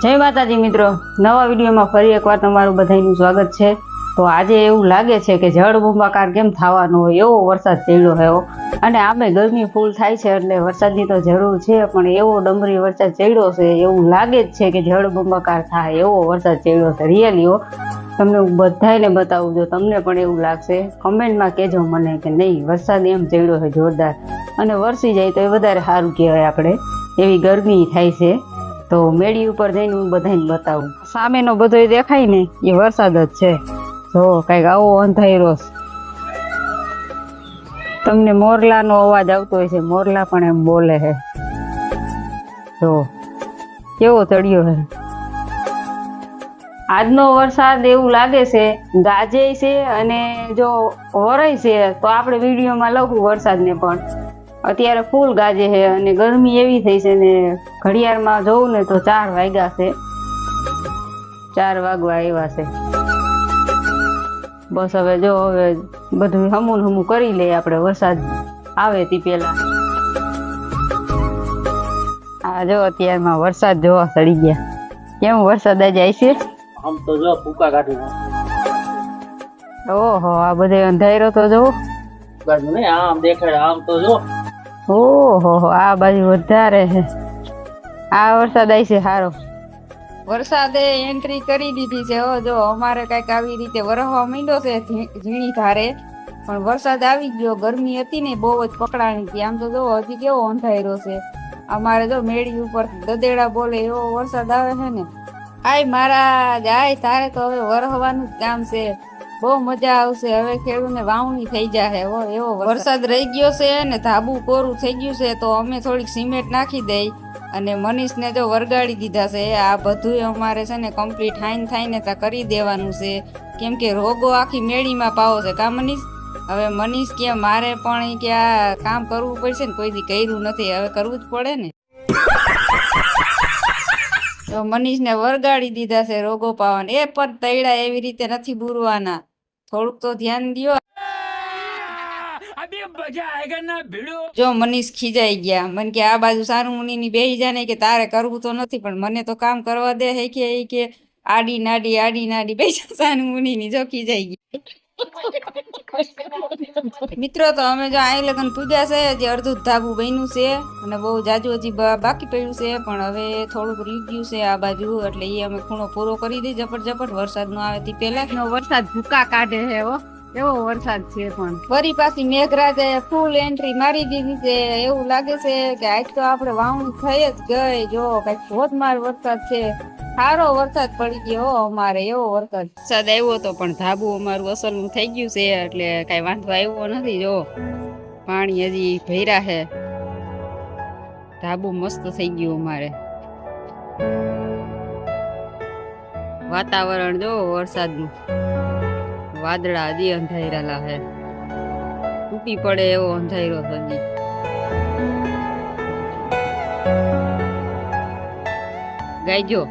જય માતાજી મિત્રો, નવા વિડીયોમાં ફરી એકવાર તમારું બધાનું સ્વાગત છે। તો આજે એવું લાગે છે કે જળબંબાકાર કેમ થવાનો હોય એવો વરસાદ ચડ્યો થયો અને આમે ગરમી ફૂલ થાય છે એટલે વરસાદની તો જરૂર છે, પણ એવો ડમરી વરસાદ ચડ્યો છે એવું લાગે જ છે કે જળબંબાકાર થાય એવો વરસાદ ચડ્યો છે। રિયલી તમને હું બધાને બતાવું, જો તમને પણ એવું લાગશે કમેન્ટમાં કહેજો મને કે નહીં વરસાદ એમ ચડ્યો છે જોરદાર, અને વરસી જાય તો એ વધારે સારું કહેવાય। આપણે એવી ગરમી થાય છે તો મેળી ઉપર જઈને હું બધાને બતાવું। સામેનો બધો દેખાય ને એ વરસાદ જ છે। જો કઈક આવો અંધારો, તમને મોરલાનો અવાજ આવતો હોય છે, મોરલા પણ એમ બોલે છે। જો કેવો ચડ્યો છે આજનો વરસાદ, એવું લાગે છે ગાજે છે અને જો વરાય છે તો આપણે વિડીયોમાં લખું વરસાદને, પણ અત્યારે ફૂલ ગાજે છે અને ગરમી એવી થઈ છે ને ઘડિયાળમાં જોઉં ને તો 4 વાગ્યા છે, 4 વાગવા આવ્યા છે। બસ હવે જો હવે બધું હમું કરી લઈએ આપણે વરસાદ આવે તે પેલા। આ જો અત્યારમાં વરસાદ જોવા ચડી ગયા, કેમ વરસાદ આજે આવી છે? આમ તો જો ફૂકા કાઢી ઓહો, આ બધે અંધારો તો જો બાજુ ને આમ દેખાડે, આમ તો જો ઓહો આ બાજુ વધારે છે। આ વરસાદ આવી છે સારો, વરસાદે એન્ટ્રી કરી દીધી છે। જો અમારે કઈક આવી રીતે વરસવા માંડ્યો છે ઝીણી ધારે, પણ વરસાદ આવી ગયો। ગરમી હતી ને બહુ જ પકડાણી હતી, આમ તો જો હજી કેવો અંધારો છે। અમારે જો મેળી ઉપર ગધેડા બોલે એવો વરસાદ આવે છે ને। આય મારા જાય તારે તો હવે વરસવાનું જ કામ છે, બહુ મજા આવશે। હવે ખેડૂને વાવણી થઈ જશે, એવો વરસાદ રહી ગયો છે ને ધાબુ કોરું થઈ ગયું છે, તો અમે થોડીક સિમેન્ટ નાખી દઈ અને મનીષને જો વરગાડી દીધા છે। આ બધું અમારે છે ને કમ્પ્લીટ થાય ને ત્યાં કરી દેવાનું છે, કેમ કે રોગો આખી મેળીમાં પાવો છે કા મનીષ? હવે મનીષ કે મારે પણ કે આ કામ કરવું પડશે ને, કોઈથી કર્યું નથી, હવે કરવું જ પડે ને। તો મનીષને વરગાડી દીધા છે રોગો પાવાને, એ પણ તૈડા એવી રીતે નથી બુરવાના, થોડુંક તો ધ્યાન દ્યો। જો મનીષ ખીજાઈ ગયા, મને કે આ બાજુ સારું મુનિની બેહી જાય ને કે તારે કરવું તો નથી પણ મને તો કામ કરવા દે હે કે આડી નાડી બેસા સાનું મુનિની જો ખીજાઈ ગઈ। મિત્રો તો અમે જો આઈ લગન પૂજા છે, જે અડધું ધાબુ બન્યું છે અને બહુ જાજુ હજી બાકી પડ્યું છે, પણ હવે થોડુંક રહી ગયું છે આ બાજુ, એટલે એ અમે ખૂણો પૂરો કરી દઈ ઝપટ વરસાદ નો આવે તે પેલા। વરસાદ ભૂકા કાઢે છે એવો વરસાદ છે, પણ ફરી પાછી મેઘરાજે ફૂલ એન્ટ્રી મારી દીધી છે। એવું લાગે છે કે આજ તો આપણે વાવણી થઈ જ ગઈ। જો કઈક ધોધમાર વરસાદ છે, સારો વરસાદ પડી ગયો અમારે, એવો વરસાદ આવ્યો હતો, પણ ધાબુ અમારું અસલનું થઈ ગયું છે એટલે કઈ વાંધો આવ્યો નથી। જો પાણી હજી ભર્યા છે, ધાબુ મસ્ત થઈ ગયું અમારે। વાતાવરણ જો વરસાદનું, વાદળા હજી અંધારેલા છે, તૂટી પડે એવો અંધારો હજી। ગાયજો